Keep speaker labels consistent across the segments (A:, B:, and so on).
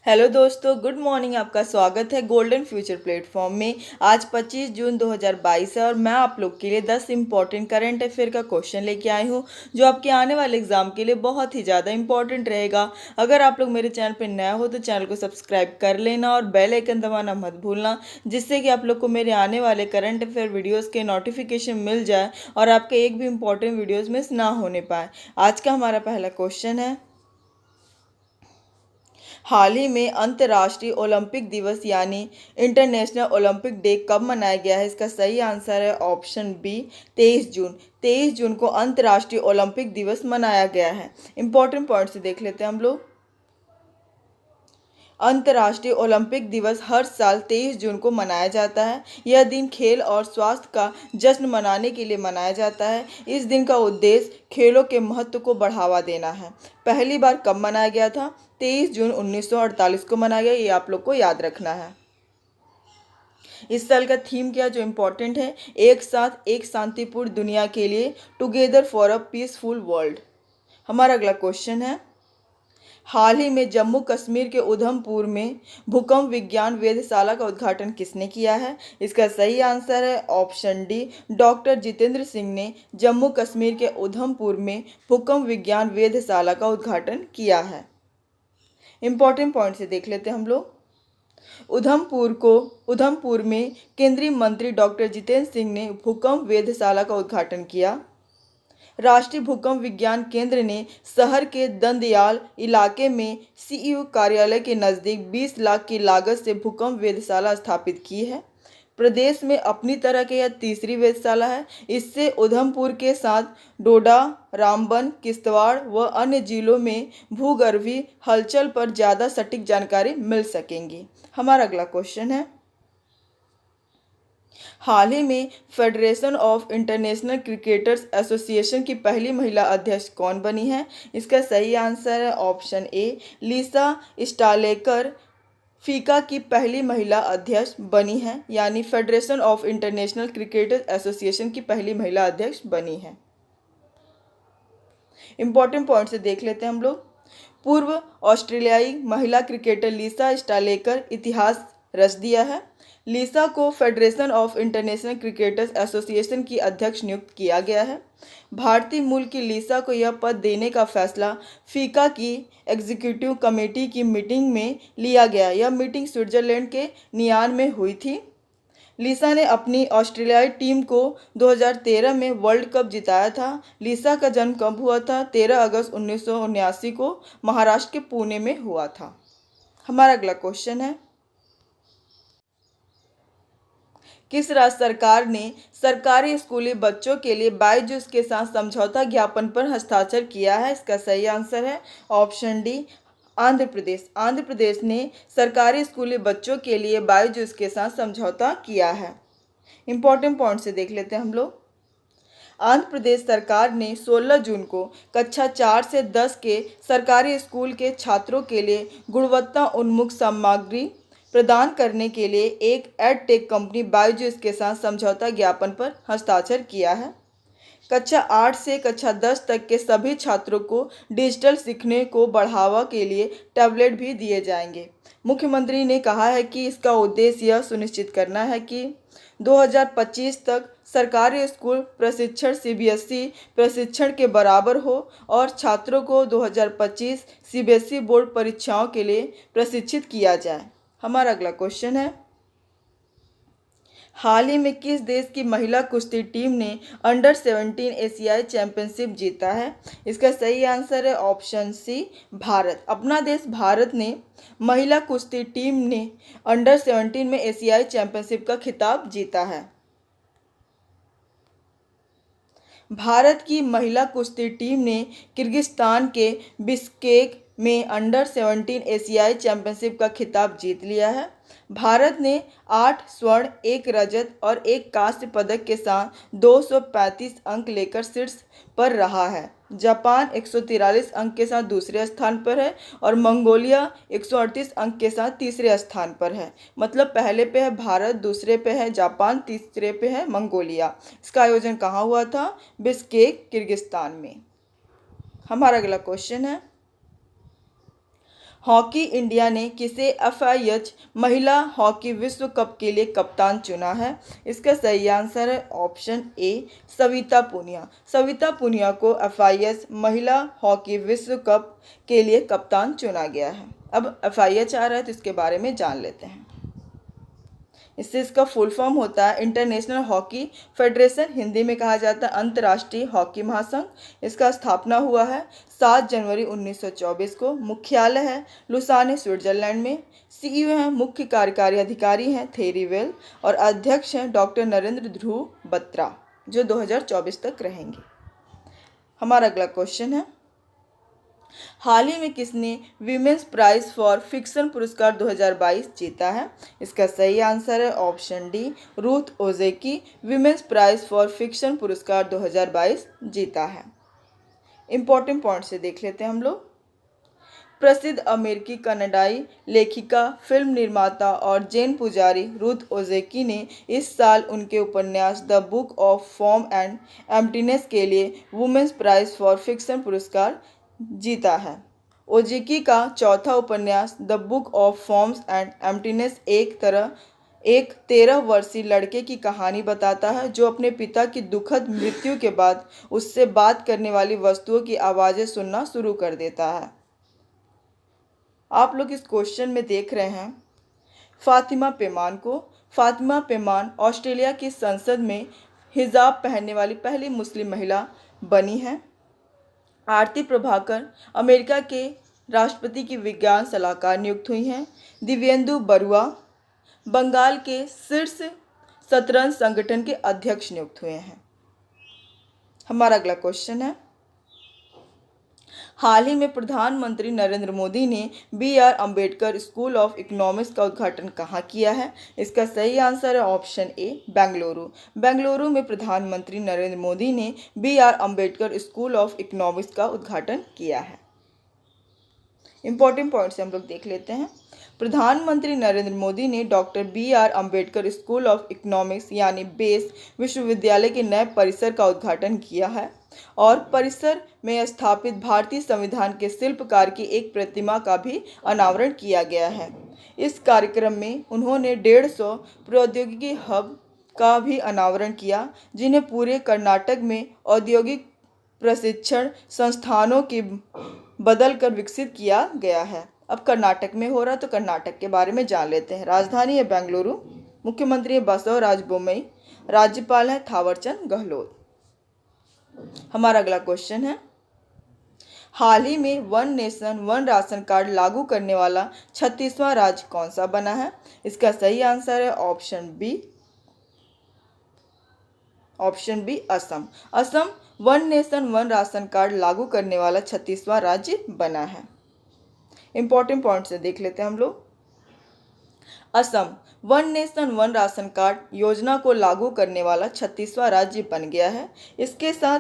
A: Hello दोस्तों, good morning. आपका स्वागत है गोल्डन फ्यूचर प्लेटफॉर्म में। आज 25 जून 2022 है और मैं आप लोग के लिए 10 इंपॉर्टेंट करंट अफेयर का क्वेश्चन लेके आई हूँ जो आपके आने वाले एग्जाम के लिए बहुत ही ज़्यादा इंपॉर्टेंट रहेगा। अगर आप लोग मेरे चैनल पर नया हो तो चैनल को सब्सक्राइब कर लेना और बेल आइकन दबाना मत भूलना, जिससे कि आप लोग को मेरे आने वाले करंट अफेयर वीडियोज़ के नोटिफिकेशन मिल जाए और आपके एक भी इंपॉर्टेंट वीडियोज़ मिस ना होने पाए। आज का हमारा पहला क्वेश्चन है, हाल ही में अंतर्राष्ट्रीय ओलंपिक दिवस यानी इंटरनेशनल ओलंपिक डे कब मनाया गया है? इसका सही आंसर है ऑप्शन बी, 23 जून। 23 जून को अंतर्राष्ट्रीय ओलंपिक दिवस मनाया गया है। इंपॉर्टेंट पॉइंट से देख लेते हैं हम लोग। अंतर्राष्ट्रीय ओलंपिक दिवस हर साल 23 जून को मनाया जाता है। यह दिन खेल और स्वास्थ्य का जश्न मनाने के लिए मनाया जाता है। इस दिन का उद्देश्य खेलों के महत्व को बढ़ावा देना है। पहली बार कब मनाया गया था? 23 जून 1948 को मनाया गया। ये आप लोग को याद रखना है। इस साल का थीम क्या जो इम्पोर्टेंट है? एक साथ एक शांतिपूर्ण दुनिया के लिए, together for a peaceful world. हमारा अगला क्वेश्चन है, हाल ही में जम्मू कश्मीर के उधमपुर में भूकंप विज्ञान वेधशाला का उद्घाटन किसने किया है? इसका सही आंसर है option D, doctor Jitendra Singh ने जम्मू कश्मीर के उधमपुर में भूकंप विज्ञान वेधशाला का उद्घाटन किया है। इंपॉर्टेंट पॉइंट से देख लेते हैं हम लोग। उधमपुर में केंद्रीय मंत्री डॉक्टर जितेंद्र सिंह ने भूकंप वेधशाला का उद्घाटन किया। राष्ट्रीय भूकंप विज्ञान केंद्र ने शहर के दंदयाल इलाके में सीईओ कार्यालय के नज़दीक 20 लाख की लागत से भूकंप वेधशाला स्थापित की है। प्रदेश में अपनी तरह की यह तीसरी वेधशाला है। इससे उधमपुर के साथ डोडा, रामबन, किश्तवाड़ व अन्य जिलों में भूगर्भीय हलचल पर ज़्यादा सटीक जानकारी मिल सकेंगी। हमारा अगला क्वेश्चन है, हाल ही में federation of international cricketers association की पहली महिला अध्यक्ष कौन बनी है? इसका सही आंसर है ऑप्शन ए, लिसा स्टालेकर फीका की पहली महिला अध्यक्ष बनी है, यानी federation of international cricketers association की पहली महिला अध्यक्ष बनी है। इंपॉर्टेंट पॉइंट से देख लेते हैं हम लोग। पूर्व ऑस्ट्रेलियाई महिला क्रिकेटर लिसा स्टालेकर इतिहास रच दिया है। लिसा को federation of international cricketers association की अध्यक्ष नियुक्त किया गया है। भारतीय मूल की लिसा को यह पद देने का फैसला फीका की एग्जीक्यूटिव कमेटी की मीटिंग में लिया गया। यह मीटिंग स्विट्जरलैंड के नियान में हुई थी। लिसा ने अपनी ऑस्ट्रेलियाई टीम को 2013 में वर्ल्ड कप जिताया था। लिसा का जन्म कब हुआ था? 13 अगस्त 1979 को महाराष्ट्र के पुणे में हुआ था। हमारा अगला क्वेश्चन है, किस राज्य सरकार ने सरकारी स्कूली बच्चों के लिए बायजूस के साथ समझौता ज्ञापन पर हस्ताक्षर किया है? इसका सही आंसर है ऑप्शन डी, आंध्र प्रदेश। आंध्र प्रदेश ने सरकारी स्कूली बच्चों के लिए बायजूस के साथ समझौता किया है। इंपॉर्टेंट पॉइंट से देख लेते हैं हम लोग। आंध्र प्रदेश सरकार ने 16 जून को कक्षा 4 से 10 के सरकारी स्कूल के छात्रों के लिए गुणवत्ता उन्मुख सामग्री प्रदान करने के लिए एक एडटेक कंपनी बायजूस के साथ समझौता ज्ञापन पर हस्ताक्षर किया है। कक्षा 8 से कक्षा 10 तक के सभी छात्रों को डिजिटल सीखने को बढ़ावा के लिए टैबलेट भी दिए जाएंगे। मुख्यमंत्री ने कहा है कि इसका उद्देश्य यह सुनिश्चित करना है कि 2025 तक सरकारी स्कूल प्रशिक्षण सीबीएसई प्रशिक्षण के बराबर हो और छात्रों को 2025 सीबीएसई बोर्ड परीक्षाओं के लिए प्रशिक्षित किया जाए। हमारा अगला क्वेश्चन है, हाल ही में किस देश की महिला कुश्ती टीम ने अंडर 17 एशियाई चैंपियनशिप जीता है? इसका सही आंसर है ऑप्शन सी, भारत। अपना देश भारत ने महिला कुश्ती टीम ने अंडर 17 में एशियाई चैंपियनशिप का खिताब जीता है। भारत की महिला कुश्ती टीम ने किर्गिस्तान के बिश्केक में अंडर 17 एशियाई चैंपियनशिप का खिताब जीत लिया है। भारत ने 8 स्वर्ण, 1 रजत और 1 कांस्य पदक के साथ 235 अंक लेकर शीर्ष पर रहा है। जापान 143 अंक के साथ दूसरे स्थान पर है और मंगोलिया 138 अंक के साथ तीसरे स्थान पर है। मतलब पहले पे है भारत, दूसरे पे है जापान, तीसरे पे है मंगोलिया। इसका आयोजन कहाँ हुआ था? बिश्केक, किर्गिस्तान में। हमारा अगला क्वेश्चन है, हॉकी इंडिया ने किसे FIH महिला हॉकी विश्व कप के लिए कप्तान चुना है? इसका सही आंसर है ऑप्शन ए, सविता पुनिया। सविता पुनिया को FIH महिला हॉकी विश्व कप के लिए कप्तान चुना गया है। अब FIH आ रहा है तो इसके बारे में जान लेते हैं। इससे इसका फुल फॉर्म होता है इंटरनेशनल हॉकी फेडरेशन, हिंदी में कहा जाता है अंतर्राष्ट्रीय हॉकी महासंघ। इसका स्थापना हुआ है 7 जनवरी 1924 को। मुख्यालय है लुसाने, स्विट्जरलैंड में। CEO हैं, मुख्य कार्यकारी अधिकारी हैं थेरी वेल, और अध्यक्ष हैं डॉक्टर नरेंद्र ध्रुव बत्रा, जो 2024 तक रहेंगे। हमारा अगला क्वेश्चन है, हाल ही में किसने विमेंस प्राइज फॉर फिक्शन पुरस्कार 2022 जीता है? इसका सही आंसर है option D, Ruth Ozeki women's prize for fiction पुरस्कार 2022 जीता है। इंपॉर्टेंट पॉइंट से देख लेते हैं हम लोग। प्रसिद्ध अमेरिकी कनाडाई लेखिका, फिल्म निर्माता और जैन पुजारी रूथ ओजेकी ने इस साल उनके उपन्यास the book of form and emptiness के लिए वुमेन्स प्राइज फॉर फिक्शन पुरस्कार जीता है। ओजेकी का चौथा उपन्यास the book of forms and emptiness एक 13 वर्षीय लड़के की कहानी बताता है जो अपने पिता की दुखद मृत्यु के बाद उससे बात करने वाली वस्तुओं की आवाज़ें सुनना शुरू कर देता है। आप लोग इस क्वेश्चन में देख रहे हैं फातिमा पेमान को। फातिमा पेमान ऑस्ट्रेलिया की संसद में हिजाब पहनने वाली पहली मुस्लिम महिला बनी है। आरती प्रभाकर अमेरिका के राष्ट्रपति की विज्ञान सलाहकार नियुक्त हुई हैं। दिव्येंदु बरुआ बंगाल के शीर्ष शतरंज संगठन के अध्यक्ष नियुक्त हुए हैं। हमारा अगला क्वेश्चन है, हाल ही में प्रधानमंत्री नरेंद्र मोदी ने BR Ambedkar school of economics का उद्घाटन कहाँ किया है? इसका सही आंसर है ऑप्शन ए, बेंगलुरु। बेंगलुरु में प्रधानमंत्री नरेंद्र मोदी ने BR Ambedkar school of economics का उद्घाटन किया है। इंपॉर्टेंट पॉइंट्स हम लोग देख लेते हैं। प्रधानमंत्री नरेंद्र मोदी ने doctor BR Ambedkar school of economics यानी बेस विश्वविद्यालय के नए परिसर का उद्घाटन किया है और परिसर में स्थापित भारतीय संविधान के शिल्पकार की एक प्रतिमा का भी अनावरण किया गया है। इस कार्यक्रम में उन्होंने 150 प्रौद्योगिकी हब का भी अनावरण किया, जिन्हें पूरे कर्नाटक में औद्योगिक प्रशिक्षण संस्थानों की बदल कर विकसित किया गया है। अब कर्नाटक में हो रहा तो कर्नाटक के बारे में जान लेते हैं। राजधानी है बेंगलुरु, मुख्यमंत्री है बसवराज बोम्मई, राज्यपाल है थावरचंद गहलोत। हमारा अगला क्वेश्चन है, हाल ही में one nation one ration card लागू करने वाला 36वां राज्य कौन सा बना है? इसका सही आंसर है option B Assam. Assam one nation one ration card लागू करने वाला 36वां राज्य बना है। इंपॉर्टेंट पॉइंट से देख लेते हैं हम लोग। Assam one nation one ration card योजना को लागू करने वाला 36वां राज्य बन गया है। इसके साथ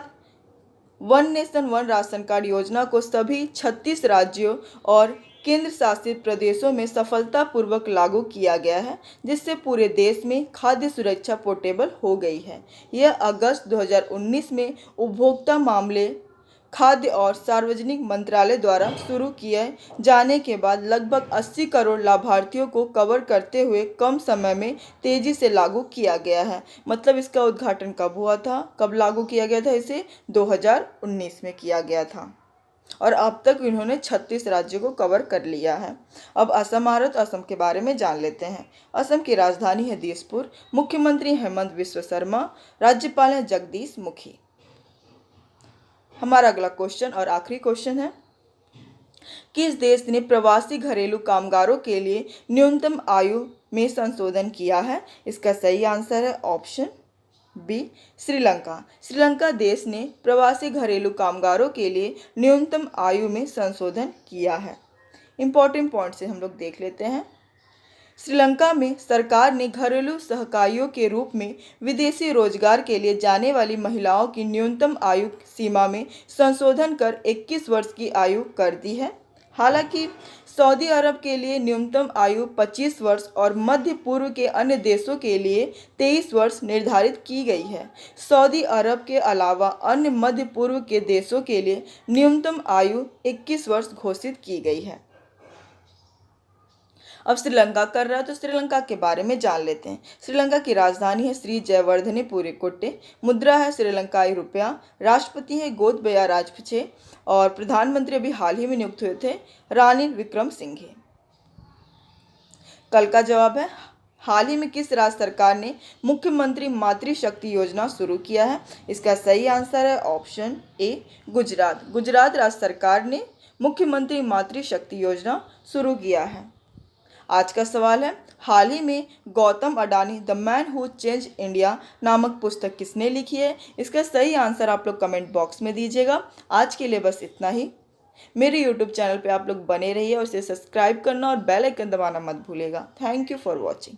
A: one nation one ration card योजना को सभी 36 राज्यों और केंद्र शासित प्रदेशों में सफलतापूर्वक लागू किया गया है, जिससे पूरे देश में खाद्य सुरक्षा पोर्टेबल हो गई है। यह अगस्त 2019 में उपभोक्ता मामले, खाद्य और सार्वजनिक मंत्रालय द्वारा शुरू किए जाने के बाद लगभग 80 करोड़ लाभार्थियों को कवर करते हुए कम समय में तेजी से लागू किया गया है। मतलब इसका उद्घाटन कब हुआ था, कब लागू किया गया था? इसे 2019 में किया गया था और अब तक इन्होंने 36 राज्यों को कवर कर लिया है। अब असम आ रहा तो असम के बारे में जान लेते हैं। असम की राजधानी है दिसपुर, मुख्यमंत्री हेमंत बिस्वा शर्मा, राज्यपाल है जगदीश मुखी। हमारा अगला क्वेश्चन और आखिरी क्वेश्चन है, किस देश ने प्रवासी घरेलू कामगारों के लिए न्यूनतम आयु में संशोधन किया है? इसका सही आंसर है ऑप्शन बी, श्रीलंका। श्रीलंका देश ने प्रवासी घरेलू कामगारों के लिए न्यूनतम आयु में संशोधन किया है। इंपॉर्टेंट पॉइंट से हम लोग देख लेते हैं। श्रीलंका में सरकार ने घरेलू सहकारियों के रूप में विदेशी रोजगार के लिए जाने वाली महिलाओं की न्यूनतम आयु सीमा में संशोधन कर 21 वर्ष की आयु कर दी है। हालांकि सऊदी अरब के लिए न्यूनतम आयु 25 वर्ष और मध्य पूर्व के अन्य देशों के लिए 23 वर्ष निर्धारित की गई है। सऊदी अरब के अलावा अन्य मध्य पूर्व के देशों के लिए न्यूनतम आयु 21 वर्ष घोषित की गई है। अब श्रीलंका कर रहा है तो श्रीलंका के बारे में जान लेते हैं। श्रीलंका की राजधानी है श्री जयवर्धने पुरीकोट्टे, मुद्रा है श्रीलंकाई रुपया, राष्ट्रपति है गोतबया राजपक्षे और प्रधानमंत्री अभी हाल ही में नियुक्त हुए थे रानिल विक्रमसिंघे। कल का जवाब है हाल ही में किस राज्य सरकार ने मुख्यमंत्री मातृशक्ति योजना शुरू किया है? इसका सही आंसर है ऑप्शन ए गुजरात। गुजरात राज्य सरकार ने मुख्यमंत्री मातृशक्ति योजना शुरू किया है। आज का सवाल है हाल ही में Gautam Adani the man who change India नामक पुस्तक किसने लिखी है? इसका सही आंसर आप लोग कमेंट बॉक्स में दीजिएगा। आज के लिए बस इतना ही। मेरे YouTube चैनल पे आप लोग बने रहिए और इसे सब्सक्राइब करना और बेल आइकन दबाना मत भूलिएगा। Thank you for watching.